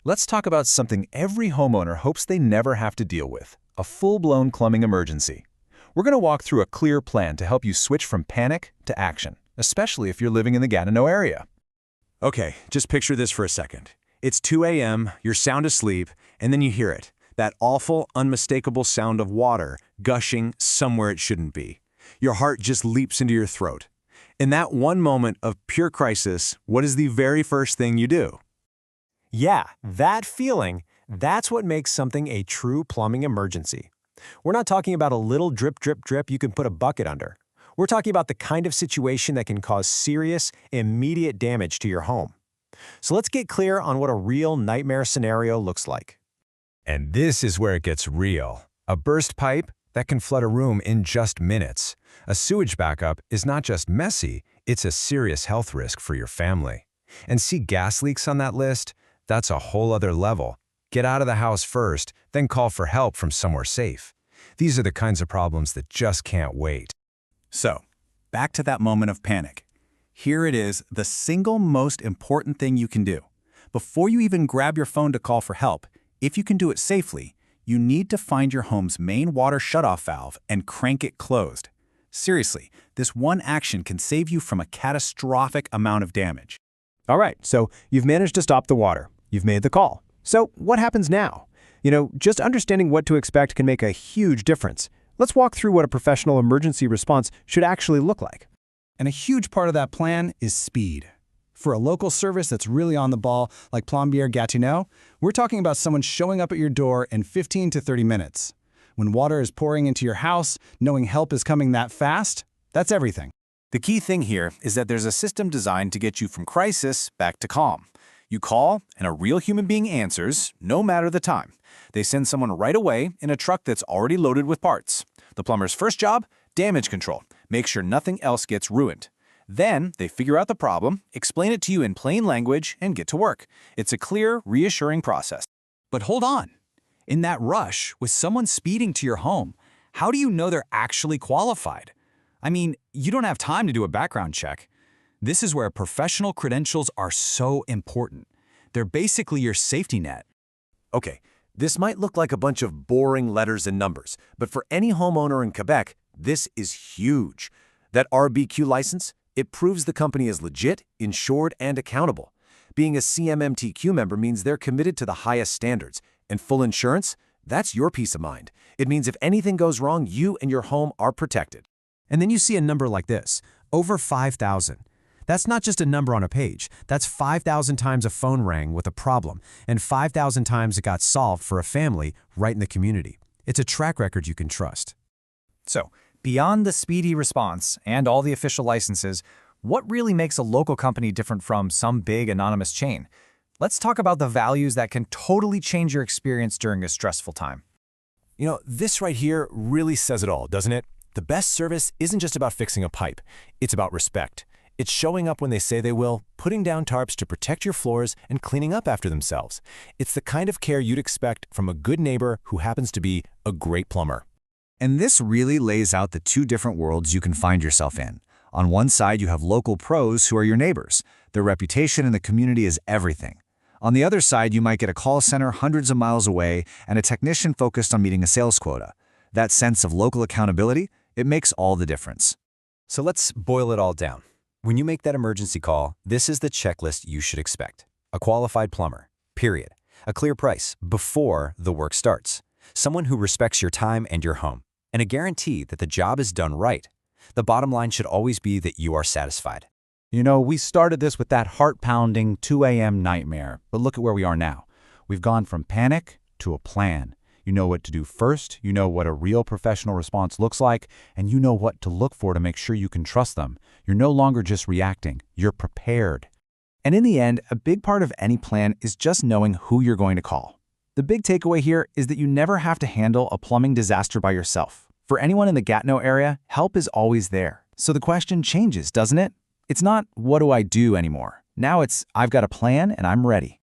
Let's talk about something every homeowner hopes they never have to deal with, a full-blown plumbing emergency. We're going to walk through a clear plan to help you switch from panic to action, especially if you're living in the Gatineau area. Okay, just picture this for a second. It's 2 a.m., you're sound asleep, and then you hear it. That awful, unmistakable sound of water gushing somewhere it shouldn't be. Your heart just leaps into your throat. In that one moment of pure crisis, what is the very first thing you do? Yeah, that feeling, that's what makes something a true plumbing emergency. We're not talking about a little drip, drip, drip you can put a bucket under. We're talking about the kind of situation that can cause serious, immediate damage to your home. So let's get clear on what a real nightmare scenario looks like. And this is where it gets real. A burst pipe that can flood a room in just minutes. A sewage backup is not just messy, it's a serious health risk for your family. And see gas leaks on that list? That's a whole other level. Get out of the house first, then call for help from somewhere safe. These are the kinds of problems that just can't wait. So, back to that moment of panic. Here it is, the single most important thing you can do. Before you even grab your phone to call for help, if you can do it safely, you need to find your home's main water shutoff valve and crank it closed. Seriously, this one action can save you from a catastrophic amount of damage. All right, so you've managed to stop the water. You've made the call. So what happens now? Just understanding what to expect can make a huge difference. Let's walk through what a professional emergency response should actually look like. And a huge part of that plan is speed. For a local service that's really on the ball, like Plombier Gatineau, we're talking about someone showing up at your door in 15 to 30 minutes. When water is pouring into your house, knowing help is coming that fast, that's everything. The key thing here is that there's a system designed to get you from crisis back to calm. You call, and a real human being answers, no matter the time. They send someone right away in a truck that's already loaded with parts. The plumber's first job? Damage control. Make sure nothing else gets ruined. Then, they figure out the problem, explain it to you in plain language, and get to work. It's a clear, reassuring process. But hold on. In that rush, with someone speeding to your home, how do you know they're actually qualified? I mean, you don't have time to do a background check. This is where professional credentials are so important. They're basically your safety net. Okay, this might look like a bunch of boring letters and numbers, but for any homeowner in Quebec, this is huge. That RBQ license, it proves the company is legit, insured, and accountable. Being a CMMTQ member means they're committed to the highest standards. And full insurance? That's your peace of mind. It means if anything goes wrong, you and your home are protected. And then you see a number like this, over 5,000. That's not just a number on a page. That's 5,000 times a phone rang with a problem, and 5,000 times it got solved for a family right in the community. It's a track record you can trust. So, beyond the speedy response and all the official licenses, what really makes a local company different from some big anonymous chain? Let's talk about the values that can totally change your experience during a stressful time. This right here really says it all, doesn't it? The best service isn't just about fixing a pipe. It's about respect. It's showing up when they say they will, putting down tarps to protect your floors, and cleaning up after themselves. It's the kind of care you'd expect from a good neighbor who happens to be a great plumber. And this really lays out the two different worlds you can find yourself in. On one side, you have local pros who are your neighbors. Their reputation in the community is everything. On the other side, you might get a call center hundreds of miles away and a technician focused on meeting a sales quota. That sense of local accountability, it makes all the difference. So let's boil it all down. When you make that emergency call, this is the checklist you should expect. A qualified plumber, period. A clear price before the work starts. Someone who respects your time and your home. And a guarantee that the job is done right. The bottom line should always be that you are satisfied. We started this with that heart-pounding 2 a.m. nightmare, but look at where we are now. We've gone from panic to a plan. You know what to do first, you know what a real professional response looks like, and you know what to look for to make sure you can trust them. You're no longer just reacting, you're prepared. And in the end, a big part of any plan is just knowing who you're going to call. The big takeaway here is that you never have to handle a plumbing disaster by yourself. For anyone in the Gatineau area, help is always there. So the question changes, doesn't it? It's not, what do I do anymore? Now it's, I've got a plan and I'm ready.